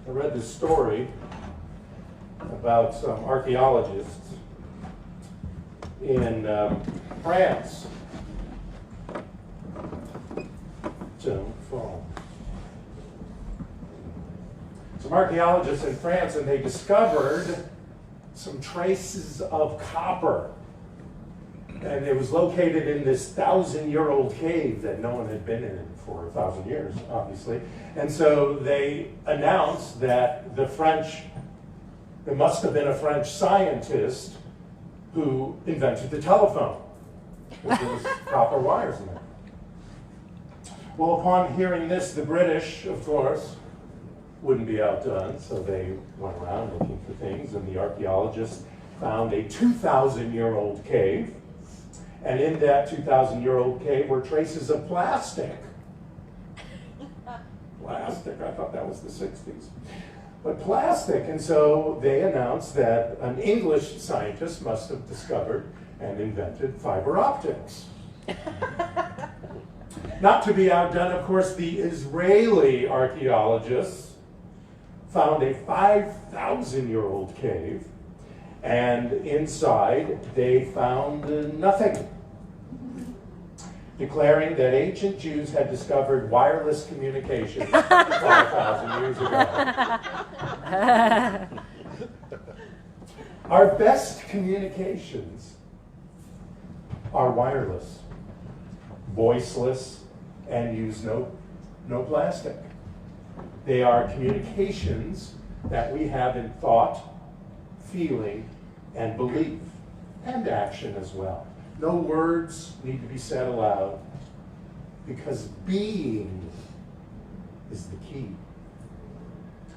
I read this story about some archaeologists in France. Don't fall. Some archaeologists in France, and they discovered some traces of copper. And it was located in this 1,000-year-old cave that no one had been in for 1,000 years, obviously. And so they announced that the French, there must have been a French scientist who invented the telephone, because there was copper wires in there. Well, upon hearing this, the British, of course, wouldn't be outdone, so they went around looking for things, and the archaeologists found a 2,000-year-old cave. And in that 2,000-year-old cave were traces of plastic. Plastic, I thought that was the 60s. But plastic, and so they announced that an English scientist must have discovered and invented fiber optics. Not to be outdone, of course, the Israeli archaeologists found a 5,000-year-old cave, and inside they found nothing, declaring that ancient Jews had discovered wireless communication 5,000 years ago. Our best communications are wireless, voiceless, and use no plastic. They are communications that we have in thought, feeling, and belief, and action as well. No words need to be said aloud, because being is the key.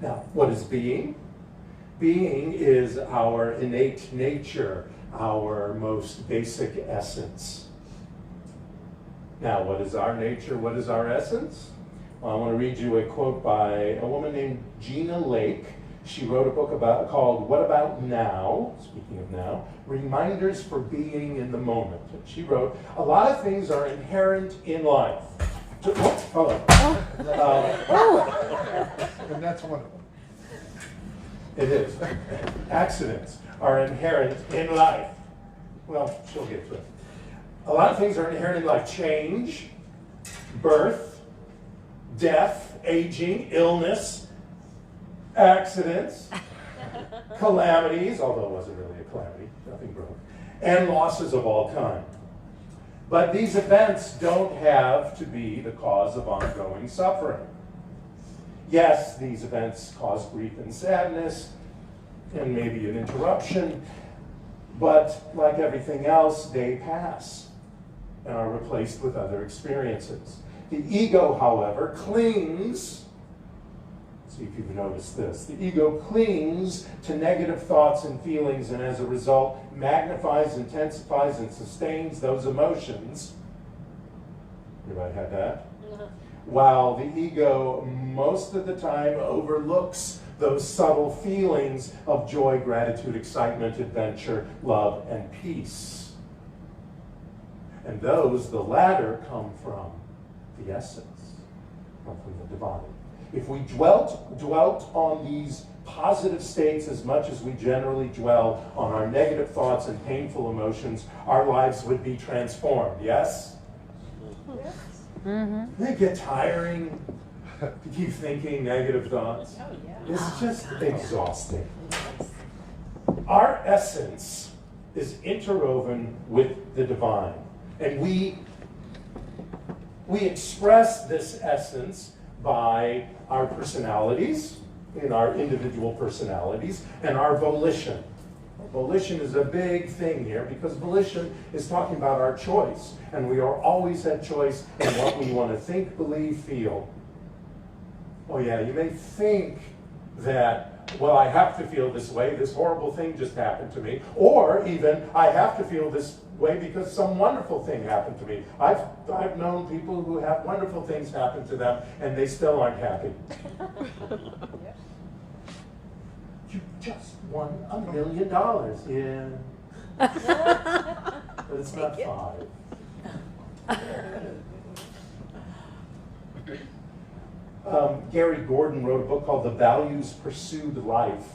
Now, what is being? Being is our innate nature, our most basic essence. Now, what is our nature? What is our essence? Well, I want to read you a quote by a woman named Gina Lake. She wrote a book called What About Now? Speaking of now, Reminders for Being in the Moment. And she wrote, a lot of things are inherent in life. Hello. And that's one of them. It is. Accidents are inherent in life. Well, she'll get to it. A lot of things are inherent in life. Change, birth, death, aging, illness, accidents, calamities, although it wasn't really a calamity, nothing broke, and losses of all kind. But these events don't have to be the cause of ongoing suffering. Yes, these events cause grief and sadness, and maybe an interruption, but like everything else, they pass and are replaced with other experiences. The ego, however, clings. See if you've noticed this. The ego clings to negative thoughts and feelings, and as a result, magnifies, intensifies, and sustains those emotions. Everybody had that? While the ego, most of the time, overlooks those subtle feelings of joy, gratitude, excitement, adventure, love, and peace. And those, the latter, come from the essence, come from the divine. If we dwelt on these positive states as much as we generally dwell on our negative thoughts and painful emotions, our lives would be transformed, yes? Yes. Mm-hmm. They get tiring to keep thinking negative thoughts. Oh, yeah. It's just exhausting. Our essence is interwoven with the divine. And we express this essence by our personalities, in our individual personalities, and our volition. Volition is a big thing here, because volition is talking about our choice. And we are always at choice in what we want to think, believe, feel. Oh yeah, you may think that, well, I have to feel this way, this horrible thing just happened to me. Or even, I have to feel this way because some wonderful thing happened to me. I've known people who have wonderful things happen to them, and they still aren't happy. You just won $1 million. Yeah. But it's not 5. Gary Gordon wrote a book called The Values Pursued Life,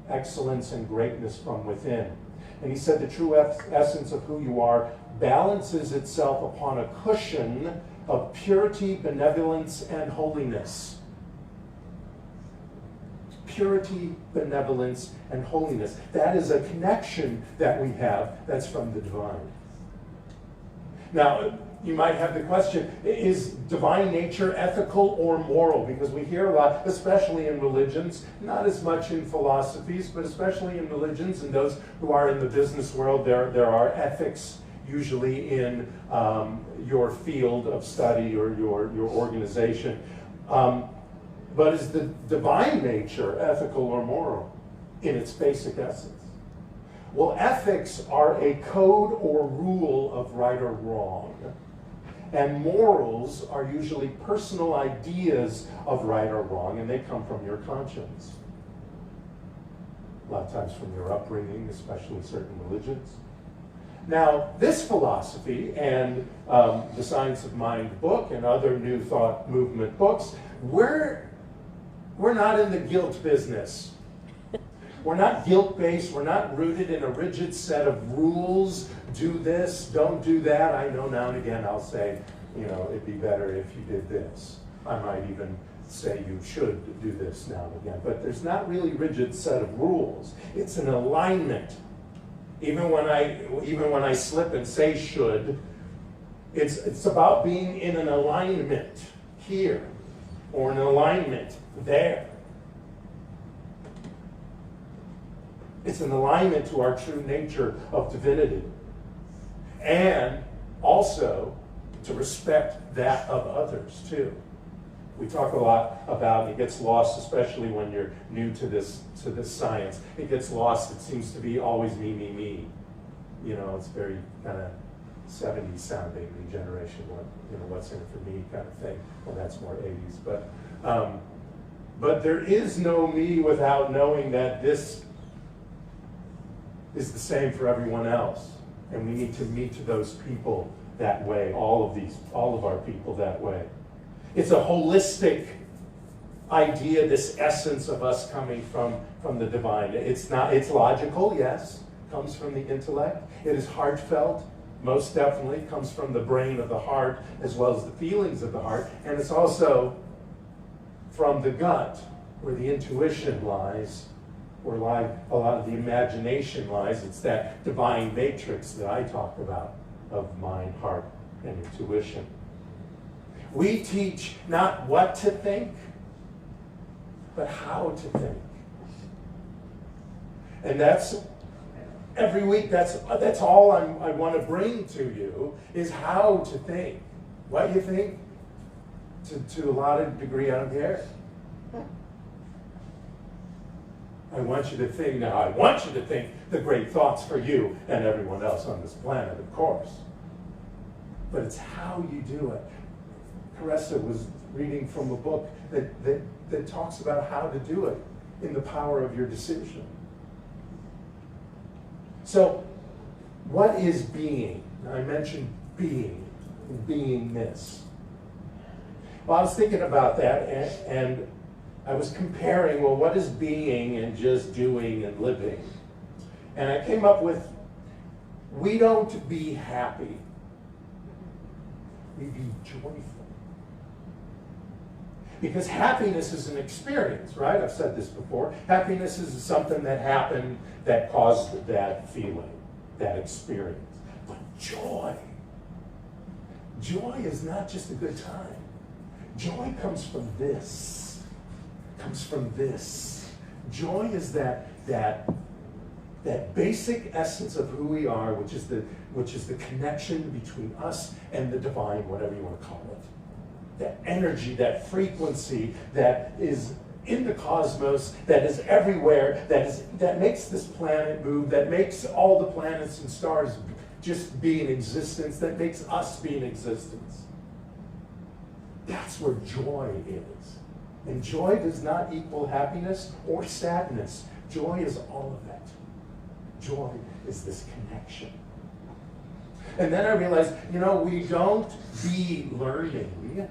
Excellence and Greatness from Within. And he said the true essence of who you are balances itself upon a cushion of purity, benevolence, and holiness. Purity, benevolence, and holiness. That is a connection that we have that's from the divine. Now, you might have the question, is divine nature ethical or moral? Because we hear a lot, especially in religions, not as much in philosophies, but especially in religions and those who are in the business world, there are ethics usually in your field of study or your organization. But is the divine nature ethical or moral in its basic essence? Well, ethics are a code or rule of right or wrong. And morals are usually personal ideas of right or wrong, and they come from your conscience. A lot of times from your upbringing, especially certain religions. Now, this philosophy and the Science of Mind book and other New Thought movement books, we're not in the guilt business. We're not guilt-based. We're not rooted in a rigid set of rules. Do this, don't do that. I know now and again I'll say, it'd be better if you did this. I might even say you should do this now and again. But there's not really a rigid set of rules. It's an alignment. Even when I slip and say should, it's about being in an alignment here or an alignment there. It's an alignment to our true nature of divinity. And also to respect that of others too. We talk a lot about, it gets lost, especially when you're new to this science. It gets lost, it seems to be always me, me, me. It's very kind of 70s sounding, new generation, what's in it for me kind of thing. Well, that's more 80s. But there is no me without knowing that this is the same for everyone else. And we need to meet those people that way, all of our people that way. It's a holistic idea, this essence of us coming from the divine. It's logical, yes, comes from the intellect. It is heartfelt, most definitely, comes from the brain of the heart as well as the feelings of the heart. And it's also from the gut, where the intuition lies, where a lot of the imagination lies. It's that divine matrix that I talk about of mind, heart, and intuition. We teach not what to think, but how to think. And that's, every week, that's all I want to bring to you, is how to think. What you think, to a lot of degree, I don't care. I want you to think the great thoughts for you and everyone else on this planet, of course. But it's how you do it. Caressa was reading from a book that talks about how to do it in the power of your decision. So, what is being? I mentioned beingness. Well, I was thinking about that, and I was comparing, well, what is being and just doing and living? And I came up with, we don't be happy. We be joyful. Because happiness is an experience, right? I've said this before. Happiness is something that happened that caused that feeling, that experience. But joy is not just a good time. Joy comes from this. Joy is that basic essence of who we are, which is the connection between us and the divine, whatever you want to call it. That energy, that frequency that is in the cosmos, that is everywhere, that makes this planet move, that makes all the planets and stars just be in existence, that makes us be in existence. That's where joy is. And joy does not equal happiness or sadness. Joy is all of that. Joy is this connection. And then I realized, we don't be learning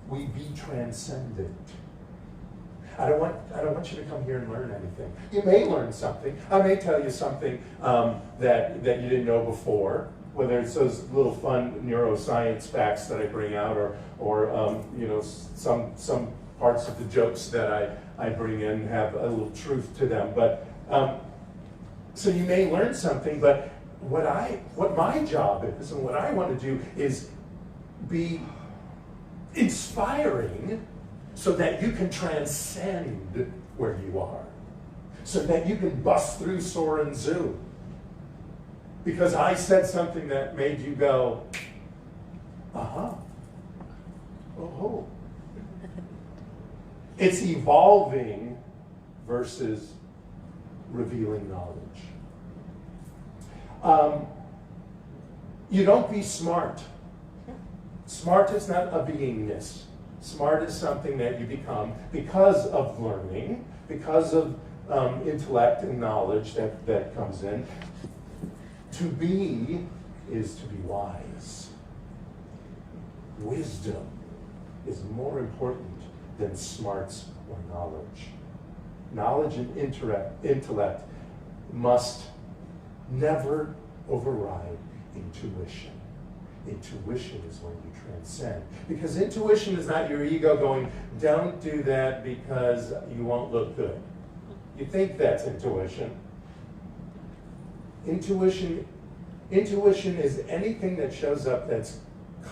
we be transcendent. I don't want you to come here and learn anything. You may learn something. I may tell you something that you didn't know before, whether it's those little fun neuroscience facts that I bring out, or some parts of the jokes that I bring in have a little truth to them. But so you may learn something, but what my job is and what I want to do is be inspiring so that you can transcend where you are, so that you can bust through Soren Zoo. Because I said something that made you go, uh-huh, oh. It's evolving versus revealing knowledge. You don't be smart. Smart is not a beingness. Smart is something that you become because of learning, because of intellect and knowledge that comes in. To be is to be wise. Wisdom is more important than smarts or knowledge. Knowledge and intellect must never override intuition. Intuition is when you transcend. Because intuition is not your ego going, don't do that because you won't look good. You think that's intuition. Intuition is anything that shows up that's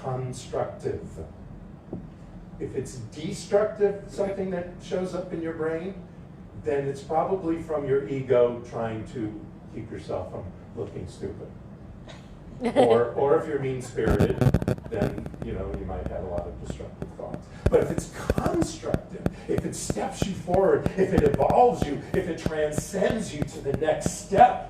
constructive. If it's destructive, something that shows up in your brain, then it's probably from your ego trying to keep yourself from looking stupid. Or if you're mean-spirited, then you might have a lot of destructive thoughts. But if it's constructive, if it steps you forward, if it evolves you, if it transcends you to the next step,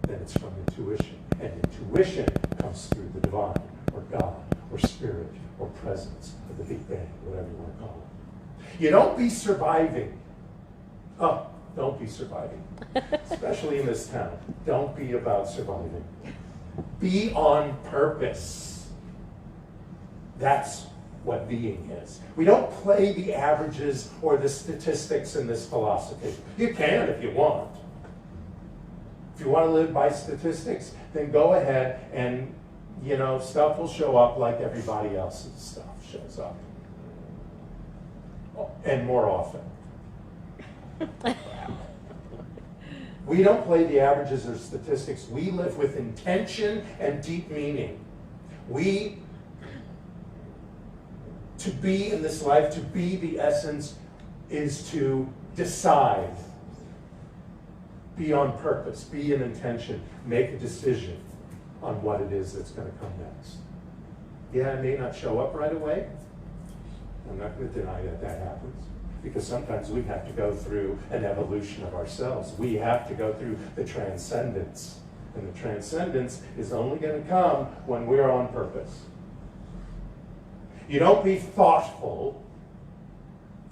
then it's from intuition. And intuition comes through the divine, or God, or spirit, or presence, or the Big Bang, whatever you want to call it. You don't be surviving. Oh, don't be surviving. Especially in this town. Don't be about surviving. Be on purpose. That's what being is. We don't play the averages or the statistics in this philosophy. You can if you want. If you want to live by statistics, then go ahead and, stuff will show up like everybody else's stuff shows up. And more often. We don't play the averages or statistics. We live with intention and deep meaning. To be in this life, to be the essence, is to decide. Be on purpose, be in intention, make a decision on what it is that's going to come next. Yeah, it may not show up right away. I'm not going to deny that happens. Because sometimes we have to go through an evolution of ourselves. We have to go through the transcendence. And the transcendence is only going to come when we're on purpose. You don't be thoughtful.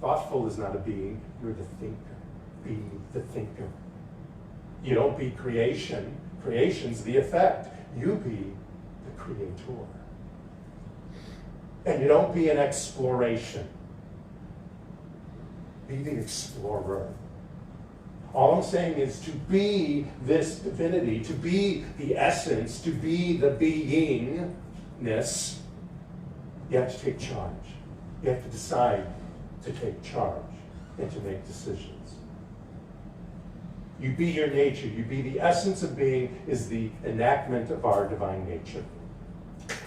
Thoughtful is not a being, you're the thinker. Be the thinker. You don't be creation. Creation's the effect. You be the creator. And you don't be an exploration. Be the explorer. All I'm saying is to be this divinity, to be the essence, to be the beingness, you have to take charge. You have to decide to take charge and to make decisions. You be your nature. You be the essence of being is the enactment of our divine nature.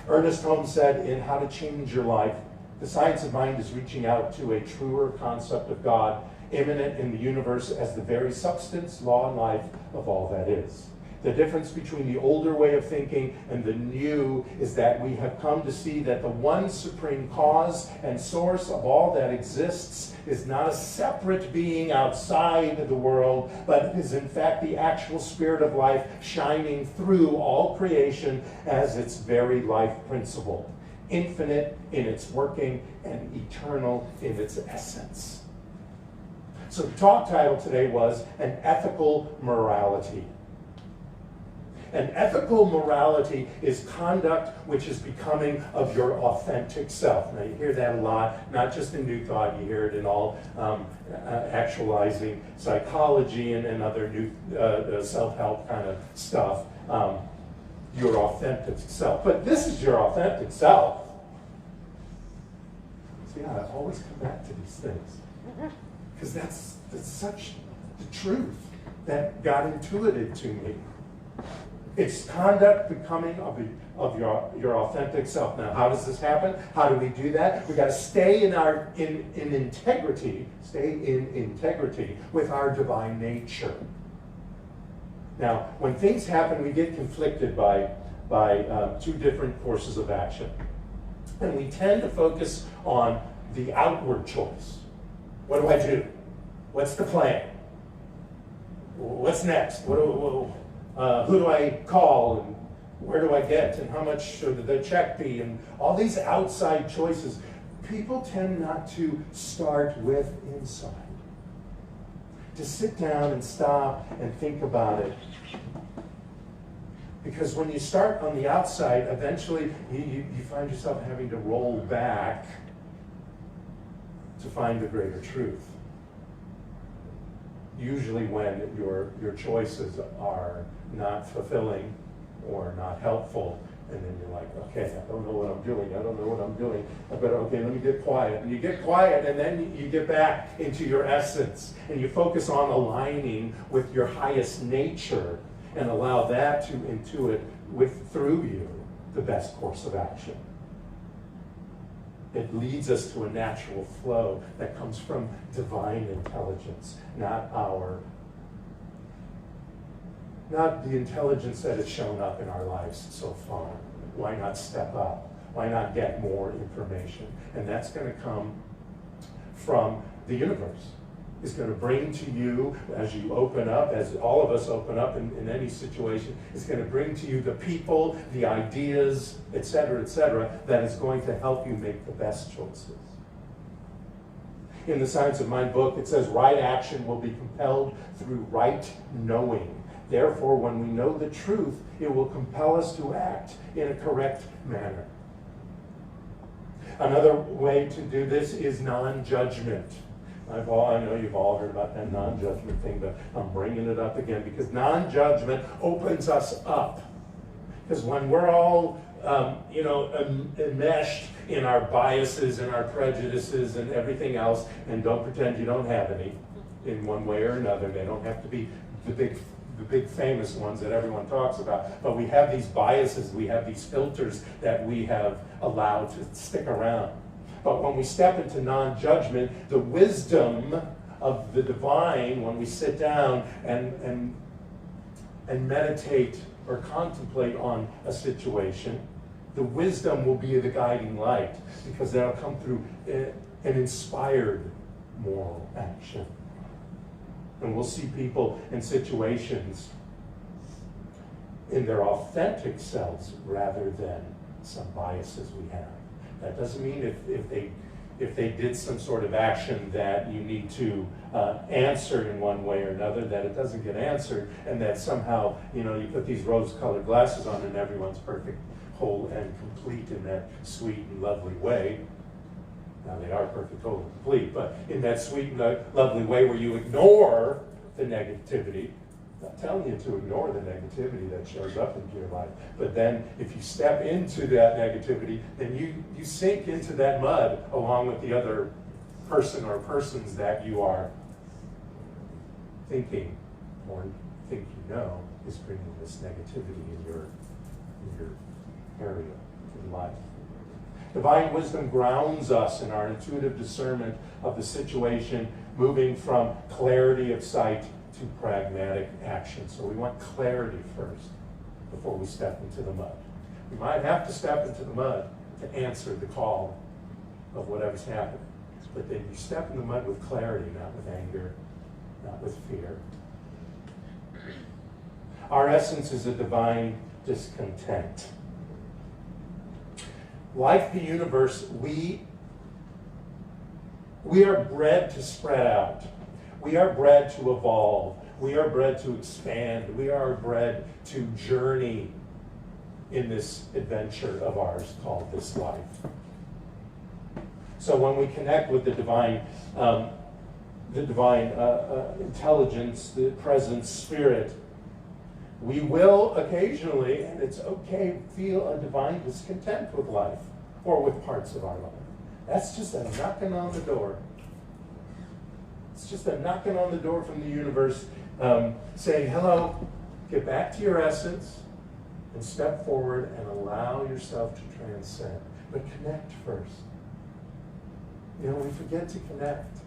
Ernest Holmes said in How to Change Your Life, the science of mind is reaching out to a truer concept of God, immanent in the universe as the very substance, law, and life of all that is. The difference between the older way of thinking and the new is that we have come to see that the one supreme cause and source of all that exists is not a separate being outside the world, but is in fact the actual spirit of life shining through all creation as its very life principle. Infinite in its working and eternal in its essence. So the talk title today was An Ethical Morality. And ethical morality is conduct which is becoming of your authentic self. Now you hear that a lot, not just in New Thought, you hear it in all actualizing psychology and other new self-help kind of stuff. Your authentic self. But this is your authentic self. See, I always come back to these things. Because that's such the truth that God intuited to me. It's conduct becoming of your authentic self. Now, how does this happen? How do we do that? We got to stay in integrity. Stay in integrity with our divine nature. Now, when things happen, we get conflicted by two different courses of action. And we tend to focus on the outward choice. What do I do? What's the plan? What's next? Who do I call? And where do I get? And how much should the check be? And all these outside choices. People tend not to start with inside. To sit down and stop and think about it. Because when you start on the outside, eventually you find yourself having to roll back to find the greater truth. Usually when your choices are not fulfilling or not helpful, and then you're like, okay, I don't know what I'm doing. But okay, let me get quiet. And you get quiet, and then you get back into your essence, and you focus on aligning with your highest nature, and allow that to intuit through you the best course of action. It leads us to a natural flow that comes from divine intelligence, not the intelligence that has shown up in our lives so far. Why not step up? Why not get more information? And that's going to come from the universe. It's going to bring to you, as you open up, as all of us open up in any situation, it's going to bring to you the people, the ideas, etc., that is going to help you make the best choices. In the Science of Mind book, it says, right action will be compelled through right knowing. Therefore, when we know the truth, it will compel us to act in a correct manner. Another way to do this is non-judgment. I know you've all heard about that non-judgment thing, but I'm bringing it up again because non-judgment opens us up. Because when we're all, enmeshed in our biases and our prejudices and everything else, and don't pretend you don't have any in one way or another. They don't have to be the big famous ones that everyone talks about, but we have these biases, we have these filters that we have allowed to stick around. But when we step into non-judgment, the wisdom of the divine, when we sit down and meditate or contemplate on a situation, the wisdom will be the guiding light, because that'll come through an inspired moral action. And we'll see people in situations in their authentic selves rather than some biases we have. That doesn't mean if they did some sort of action that you need to answer in one way or another, that it doesn't get answered, and that somehow, you put these rose-colored glasses on and everyone's perfect, whole, and complete in that sweet and lovely way. Now, they are perfect, whole, and complete, but in that sweet and lovely way where you ignore the negativity. I'm not telling you to ignore the negativity that shows up into your life, but then if you step into that negativity, then you sink into that mud along with the other person or persons that you are thinking or think is bringing this negativity in your area in life. Divine wisdom grounds us in our intuitive discernment of the situation, moving from clarity of sight to pragmatic action. So we want clarity first before we step into the mud. We might have to step into the mud to answer the call of whatever's happening. But then you step in the mud with clarity, not with anger, not with fear. Our essence is a divine discontent. Like the universe, we are bred to spread out. We are bred to evolve. We are bred to expand. We are bred to journey in this adventure of ours called this life. So when we connect with the divine intelligence, the presence, spirit, we will occasionally, and it's okay, feel a divine discontent with life or with parts of our life. That's just a knocking on the door. It's just a knocking on the door from the universe saying, hello, get back to your essence and step forward and allow yourself to transcend. But connect first. You know, we forget to connect.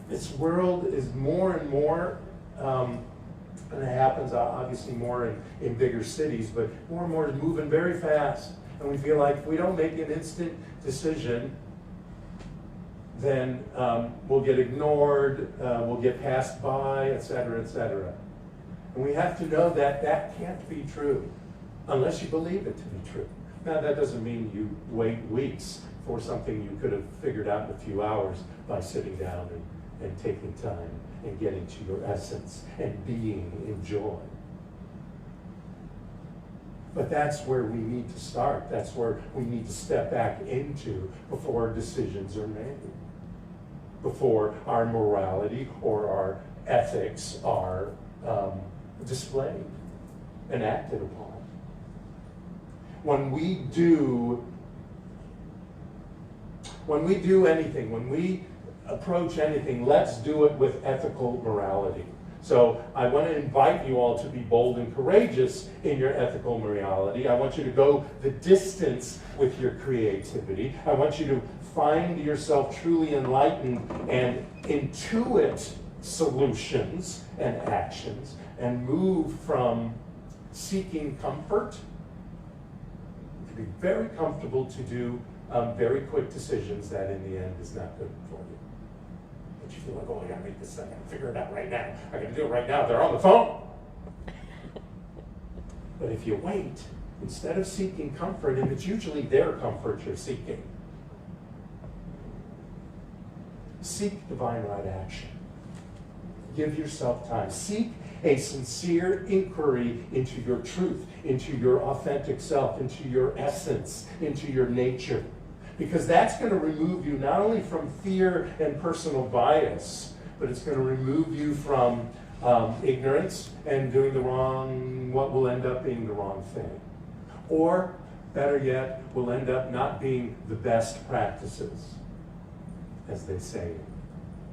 This world is more and more, and it happens obviously more in bigger cities, but more and more is moving very fast. And we feel like if we don't make an instant decision, then we'll get ignored, we'll get passed by, et cetera, et cetera. And we have to know that that can't be true unless you believe it to be true. Now, that doesn't mean you wait weeks for something you could have figured out in a few hours by sitting down and taking time and getting to your essence and being in joy. But that's where we need to start. That's where we need to step back into before decisions are made, before our morality or our ethics are displayed and acted upon. When we do anything, when we approach anything, let's do it with ethical morality. So I want to invite you all to be bold and courageous in your ethical morality. I want you to go the distance with your creativity. I want you to find yourself truly enlightened and intuit solutions and actions and move from seeking comfort to be very comfortable to do very quick decisions that in the end is not good for you. But you feel like, oh, I gotta make this, I gotta figure it out right now. I gotta do it right now. They're on the phone. But if you wait, instead of seeking comfort, and it's usually their comfort you're seeking, seek divine right action. Give yourself time. Seek a sincere inquiry into your truth, into your authentic self, into your essence, into your nature. Because that's going to remove you not only from fear and personal bias, but it's going to remove you from ignorance and doing what will end up being the wrong thing. Or, better yet, will end up not being the best practices, as they say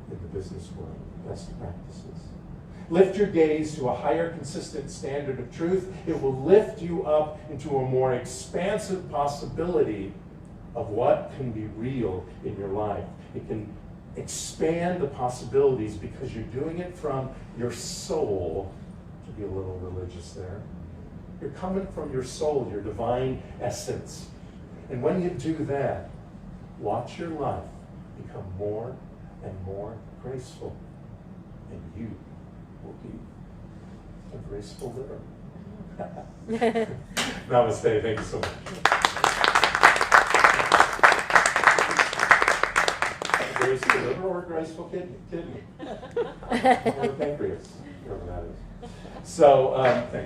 in the business world, best practices. Lift your gaze to a higher, consistent standard of truth. It will lift you up into a more expansive possibility of what can be real in your life. It can expand the possibilities because you're doing it from your soul, to be a little religious there. You're coming from your soul, your divine essence. And when you do that, watch your life become more and more graceful. And you will be a graceful liver. Namaste. Thank you so much. Graceful liver or graceful kidney? Or pancreas, whatever that is. So, thanks.